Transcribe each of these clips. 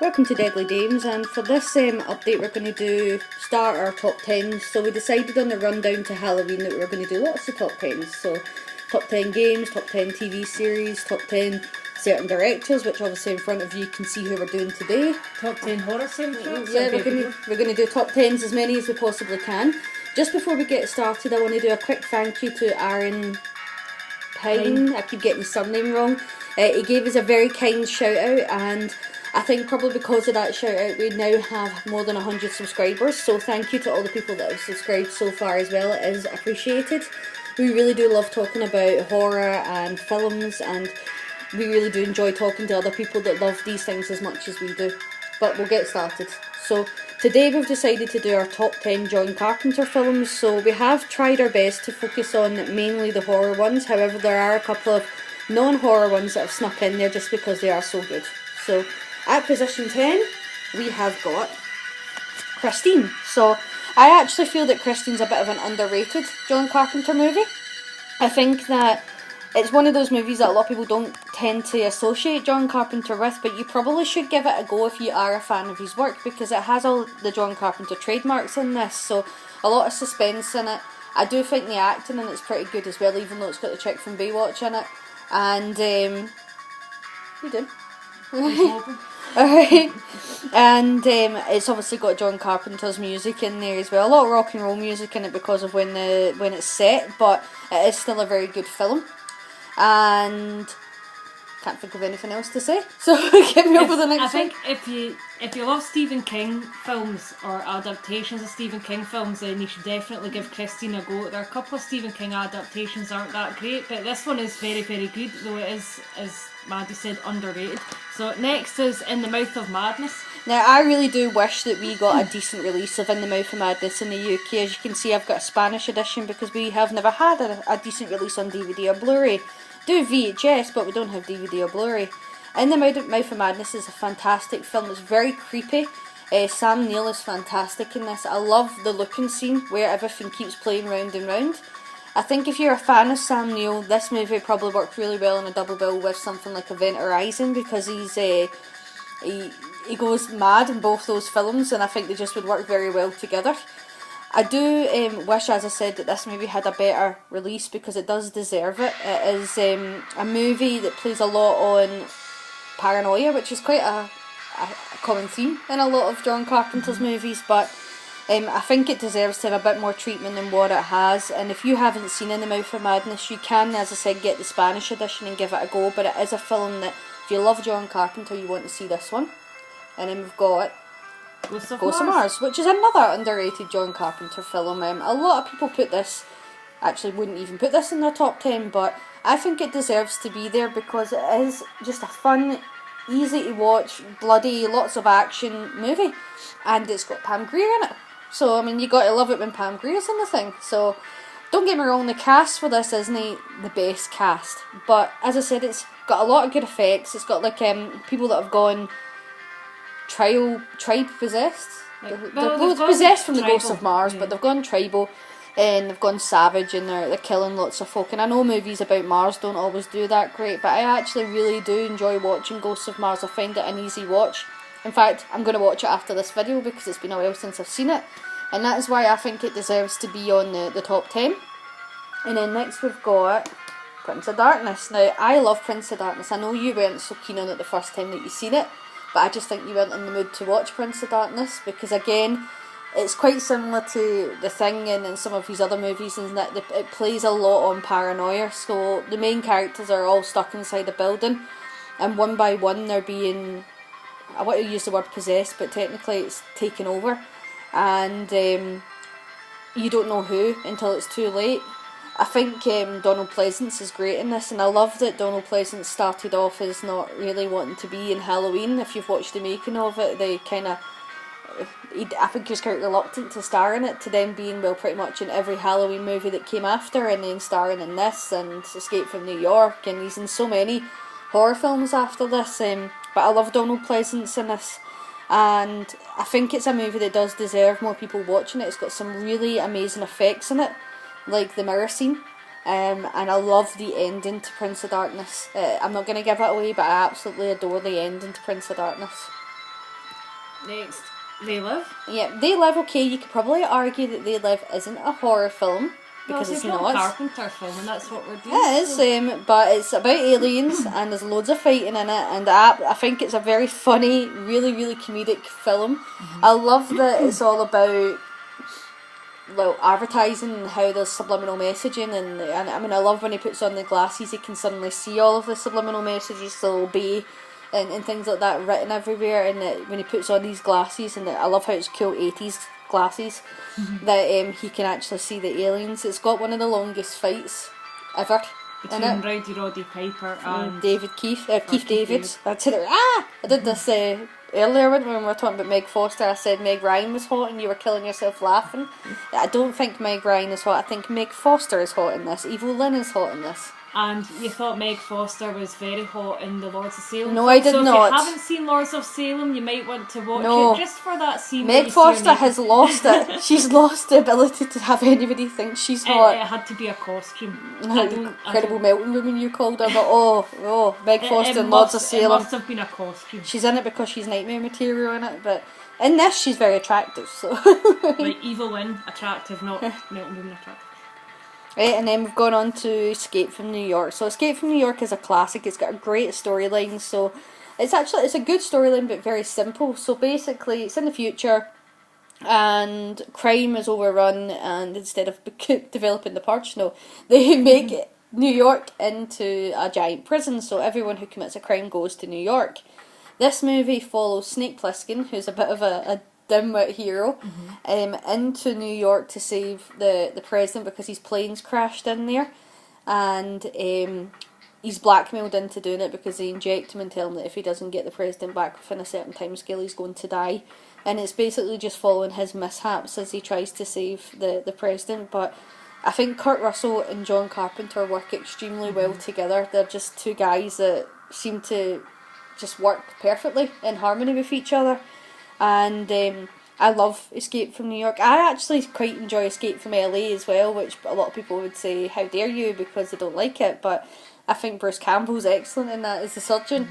Welcome to Deadly Dames, and for this update we're going to start our top 10s. So we decided on the rundown to Halloween that we were going to do lots of top 10s. So top 10 games, top 10 TV series, top 10 certain directors, which obviously in front of you can see who we're doing today. Top 10 horror soundtracks? Yeah, we're going to do top 10s, as many as we possibly can. Just before we get started, I want to do a quick thank you to Aaron Pine. I keep getting his surname wrong. He gave us a very kind shout out, and I think probably because of that shout out we now have more than 100 subscribers, so thank you to all the people that have subscribed so far as well. It is appreciated. We really do love talking about horror and films, and we really do enjoy talking to other people that love these things as much as we do. But we'll get started. So today we've decided to do our top 10 John Carpenter films. So we have tried our best to focus on mainly the horror ones, however there are a couple of non-horror ones that have snuck in there just because they are so good. So at position 10, we have got Christine. So I actually feel that Christine's a bit of an underrated John Carpenter movie. I think that it's one of those movies that a lot of people don't tend to associate John Carpenter with, but you probably should give it a go if you are a fan of his work, because it has all the John Carpenter trademarks in this. So a lot of suspense in it. I do think the acting in it's pretty good as well, even though it's got the chick from Baywatch in it. And you did. Alright, and it's obviously got John Carpenter's music in there as well. A lot of rock and roll music in it because of when it's set, but it is still a very good film. And can't think of anything else to say, so get me over the next one. I think if you love Stephen King films or adaptations of Stephen King films, then you should definitely give Christine a go. There are a couple of Stephen King adaptations aren't that great, but this one is very, very good, though it is, as Maddie said, underrated. So next is In the Mouth of Madness. Now I really do wish that we got a decent release of In the Mouth of Madness in the UK. As you can see, I've got a Spanish edition because we have never had a decent release on DVD or Blu-ray. Do VHS, but we don't have DVD or Blu-ray. In the Mouth of Madness is a fantastic film. It's very creepy. Sam Neill is fantastic in this. I love the looking scene where everything keeps playing round and round. I think if you're a fan of Sam Neill, this movie probably worked really well in a double bill with something like Event Horizon, because he goes mad in both those films, and I think they just would work very well together. I do wish, as I said, that this movie had a better release, because it does deserve it. It is a movie that plays a lot on paranoia, which is quite a common theme in a lot of John Carpenter's movies, but I think it deserves to have a bit more treatment than what it has. And if you haven't seen In the Mouth of Madness, you can, as I said, get the Spanish edition and give it a go, but it is a film that, if you love John Carpenter, you want to see this one. And then we've got Ghosts of Mars, which is another underrated John Carpenter film. A lot of people wouldn't even put this in their top 10, but I think it deserves to be there because it is just a fun, easy to watch, bloody, lots of action movie, and it's got Pam Grier in it. So I mean, you got to love it when Pam Grier's in the thing. So don't get me wrong, the cast for this isn't the best cast, but as I said, it's got a lot of good effects. It's got like people that have gone tribe possessed. They're both possessed from the Ghosts of Mars, but they've gone tribal and they've gone savage, and they're killing lots of folk. And I know movies about Mars don't always do that great, but I actually really do enjoy watching Ghosts of Mars. I find it an easy watch. In fact, I'm going to watch it after this video because it's been a while since I've seen it, and that is why I think it deserves to be on the top 10. And then next we've got Prince of Darkness. Now I love Prince of Darkness. I know you weren't so keen on it the first time that you seen it, but I just think you weren't in the mood to watch Prince of Darkness, because again, it's quite similar to The Thing and some of his other movies, in that it plays a lot on paranoia. So the main characters are all stuck inside a building, and one by one they're being, I want to use the word possessed, but technically it's taken over, and you don't know who until it's too late. I think Donald Pleasance is great in this, and I love that Donald Pleasance started off as not really wanting to be in Halloween. If you've watched the making of it, they I think he was quite reluctant to star in it, to then being, well, pretty much in every Halloween movie that came after, and then starring in this and Escape from New York, and he's in so many horror films after this. But I love Donald Pleasance in this, and I think it's a movie that does deserve more people watching it. It's got some really amazing effects in it, like the mirror scene, and I love the ending to Prince of Darkness. I'm not going to give it away, but I absolutely adore the ending to Prince of Darkness. Next, They Live. Yeah, They Live, okay, you could probably argue that They Live isn't a horror film, because it's John not. Carpenter film, and that's what we're doing. It is, but it's about aliens, and there's loads of fighting in it, and I think it's a very funny, really, really comedic film. I love that it's all about, well, advertising and how there's subliminal messaging, and I mean, I love when he puts on the glasses, he can suddenly see all of the subliminal messages, so obey, and things like that written everywhere, and when he puts on these glasses, and I love how it's cool 80s glasses, that he can actually see the aliens. It's got one of the longest fights ever between in it. Rowdy Roddy Piper and Keith David. I did this earlier when we were talking about Meg Foster. I said Meg Ryan was hot and you were killing yourself laughing. I don't think Meg Ryan is hot. I think Meg Foster is hot in this. Evil Lynn is hot in this. And you thought Meg Foster was very hot in the Lords of Salem. No, I did not. If you haven't seen Lords of Salem, you might want to watch it just for that scene. Meg Foster has lost it. She's lost the ability to have anybody think she's hot. It had to be a costume. Incredible melting woman you called her, but Meg Foster in Lords of Salem. It must have been a costume. She's in it because she's nightmare material in it, but in this she's very attractive. So like Evil Lynn, attractive, not melting woman attractive. Right, and then we've gone on to Escape from New York. So Escape from New York is a classic. It's got a great storyline. So it's a good storyline, but very simple. So basically, it's in the future, and crime is overrun. And instead of developing the purge, they make New York into a giant prison. So everyone who commits a crime goes to New York. This movie follows Snake Plissken, who's a bit of a dimwit hero, into New York to save the president because his plane's crashed in there, and he's blackmailed into doing it because they inject him and tell him that if he doesn't get the president back within a certain time scale he's going to die, and it's basically just following his mishaps as he tries to save the president. But I think Kurt Russell and John Carpenter work extremely well together. They're just two guys that seem to just work perfectly in harmony with each other. And I love Escape from New York. I actually quite enjoy Escape from LA as well, which a lot of people would say, how dare you, because they don't like it. But I think Bruce Campbell's excellent in that as the surgeon.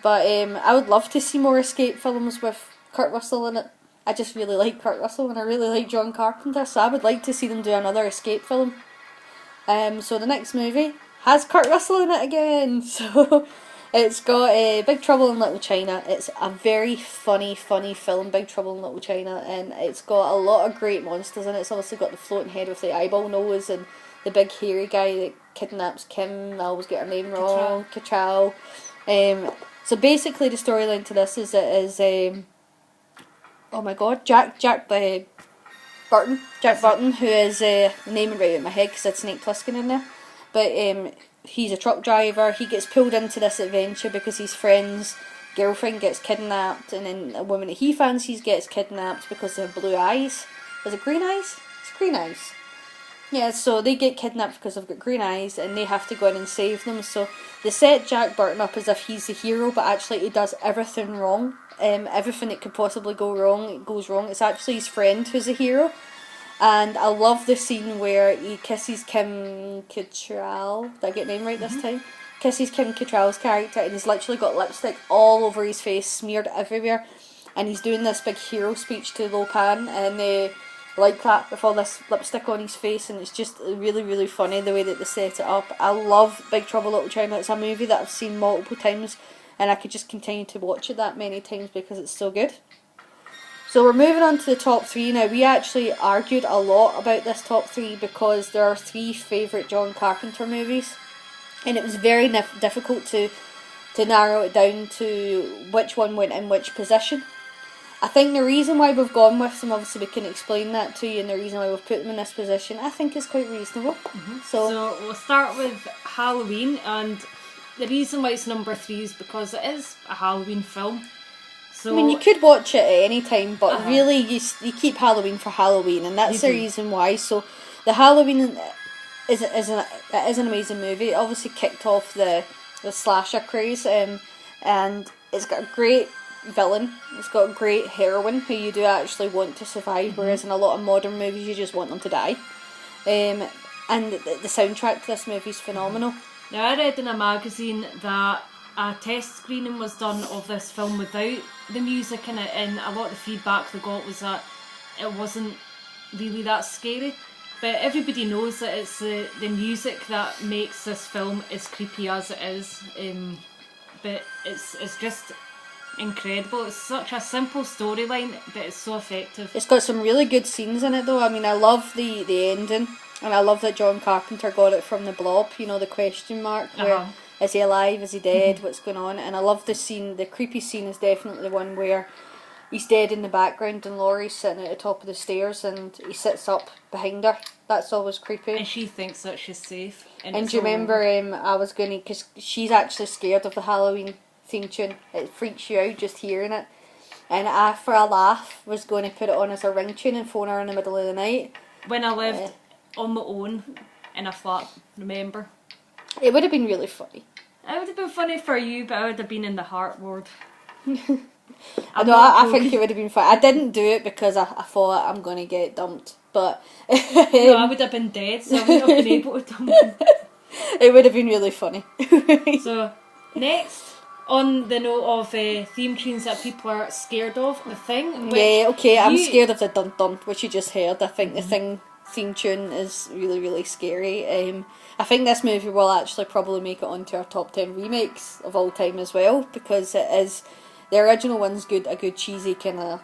But I would love to see more escape films with Kurt Russell in it. I just really like Kurt Russell and I really like John Carpenter, so I would like to see them do another escape film. So the next movie has Kurt Russell in it again. So it's got Big Trouble in Little China. It's a very funny film, Big Trouble in Little China, and it's got a lot of great monsters in it. It's obviously got the floating head with the eyeball nose and the big hairy guy that kidnaps Kim. I always get her name wrong. Cattrall. So basically the storyline to this is oh my god, Jack Burton, who is naming right out of my head because I had Snake Plissken in there, but he's a truck driver. He gets pulled into this adventure because his friend's girlfriend gets kidnapped, and then a woman that he fancies gets kidnapped because they have blue eyes. Is it green eyes? It's green eyes. Yeah, so they get kidnapped because they've got green eyes, and they have to go in and save them. So they set Jack Burton up as if he's the hero, but actually he does everything wrong. Everything that could possibly go wrong, it goes wrong. It's actually his friend who's the hero. And I love the scene where he kisses Kim Cattrall. Did I get the name right this time? Kisses Kim Cattrall's character, and he's literally got lipstick all over his face, smeared everywhere. And he's doing this big hero speech to Lopan, and like that, with all this lipstick on his face, and it's just really, really funny the way that they set it up. I love Big Trouble in Little China. It's a movie that I've seen multiple times, and I could just continue to watch it that many times because it's so good. So we're moving on to the top three now. We actually argued a lot about this top three because there are three favourite John Carpenter movies, and it was very difficult to narrow it down to which one went in which position. I think the reason why we've gone with them, obviously we can explain that to you, and the reason why we've put them in this position, I think is quite reasonable. So we'll start with Halloween, and the reason why it's number 3 is because it is a Halloween film. So, I mean, you could watch it at any time, but really you keep Halloween for Halloween, and that's the reason why. So the Halloween is an amazing movie. It obviously kicked off the slasher craze, and it's got a great villain. It's got a great heroine who you do actually want to survive, whereas in a lot of modern movies you just want them to die. And the soundtrack to this movie is phenomenal. Now, I read in a magazine that a test screening was done of this film without the music in it, and a lot of the feedback they got was that it wasn't really that scary. But everybody knows that it's the music that makes this film as creepy as it is. But it's just incredible. It's such a simple storyline, but it's so effective. It's got some really good scenes in it though. I mean, I love the ending, and I love that John Carpenter got it from the Blob, you know, the question mark, where is he alive, is he dead, what's going on. And I love the scene, the creepy scene is definitely the one where he's dead in the background and Laurie's sitting at the top of the stairs and he sits up behind her. That's always creepy. And she thinks that she's safe. And do you remember, I was going to, because she's actually scared of the Halloween theme tune. It freaks you out just hearing it. And I, for a laugh, was going to put it on as a ringtone and phone her in the middle of the night. When I lived on my own in a flat, remember? It would have been really funny. It would have been funny for you, but I would have been in the heart ward. I think it would have been fun. I didn't do it because I thought I'm going to get dumped, but no, I would have been dead, so I wouldn't have been able to dump him. It would have been really funny. So, next, on the note of theme tunes that people are scared of, The Thing. Yeah, okay, I'm scared of the dun dun, which you just heard. I think the Thing theme tune is really, really scary. I think this movie will actually probably make it onto our top 10 remakes of all time as well, because it is, the original one's good, a good cheesy kind of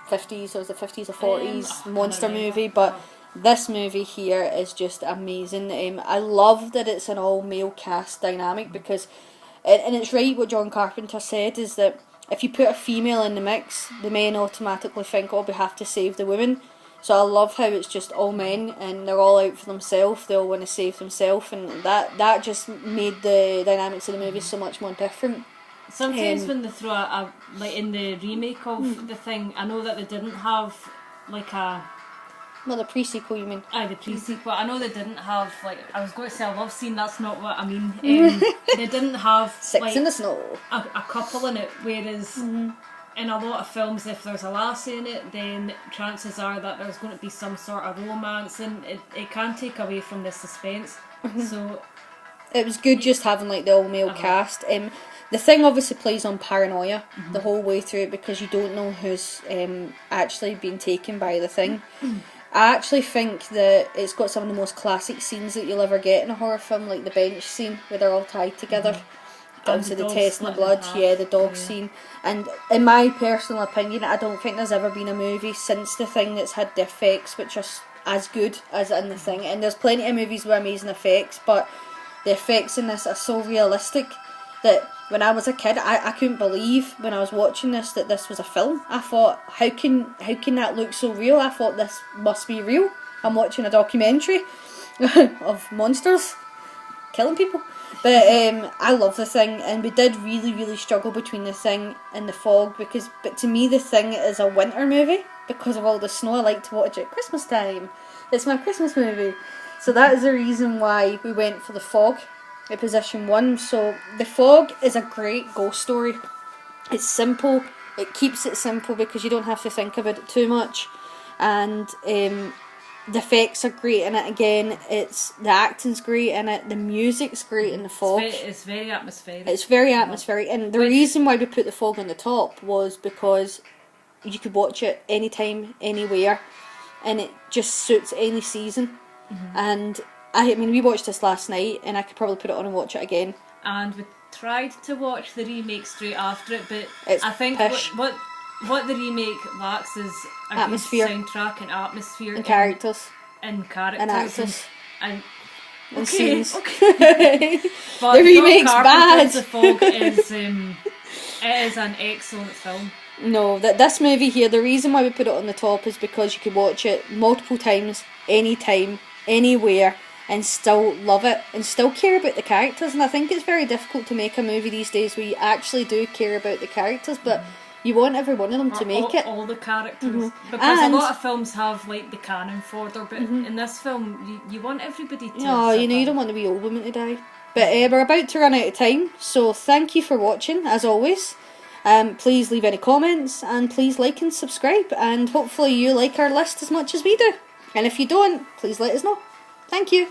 50s, or was it 50s or 40s monster movie, but this movie here is just amazing. I love that it's an all male cast dynamic, because, and it's right what John Carpenter said, is that if you put a female in the mix, the men automatically think, oh, we have to save the women. So I love how it's just all men and they're all out for themselves, they all want to save themselves, and that just made the dynamics of the movie so much more different. Sometimes when they throw like in the remake of The Thing, I know that they didn't have like a... Well, the pre-sequel, you mean? Aye, the pre-sequel. I know they didn't have, like, I was going to say a love scene, that's not what I mean. They didn't have... Sex in the snow. A couple in it, whereas... In a lot of films, if there's a lassie in it, then chances are that there's going to be some sort of romance, and it can take away from the suspense. So it was good just having like the all male cast. The Thing obviously plays on paranoia the whole way through it, because you don't know who's actually been taken by the Thing. I actually think that it's got some of the most classic scenes that you'll ever get in a horror film, like the bench scene where they're all tied together. Obviously the testing the blood, the dog scene. And in my personal opinion, I don't think there's ever been a movie since The Thing that's had the effects which are as good as in The Thing. And there's plenty of movies with amazing effects, but the effects in this are so realistic that when I was a kid, I couldn't believe when I was watching this that this was a film. I thought, how can that look so real? I thought this must be real. I'm watching a documentary of monsters killing people. But I love The Thing, and we did really, really struggle between The Thing and The Fog, but to me The Thing is a winter movie because of all the snow. I like to watch it at Christmas time. It's my Christmas movie. So that is the reason why we went for The Fog at position 1. So The Fog is a great ghost story. It's simple, it keeps it simple because you don't have to think about it too much, and the effects are great in it. Again, the acting's great in it, the music's great in The Fog. It's very atmospheric. It's very atmospheric, and the reason why we put The Fog on the top was because you could watch it anytime, anywhere, and it just suits any season. And I mean, we watched this last night, and I could probably put it on and watch it again. And we tried to watch the remake straight after it, but I think what the remake lacks is a atmosphere, good soundtrack and atmosphere and characters and characters and actors and scenes. Okay. But the remake's bad. The Fog is it is an excellent film. No, this movie here, the reason why we put it on the top is because you could watch it multiple times, anytime, anywhere, and still love it and still care about the characters. And I think it's very difficult to make a movie these days where you actually do care about the characters, but you want every one of them to make it. All the characters. Because a lot of films have like the canon fodder, but in this film you want everybody to... No, you don't want the wee old woman to die. But we're about to run out of time, so thank you for watching, as always. Please leave any comments, and please like and subscribe, and hopefully you like our list as much as we do. And if you don't, please let us know. Thank you.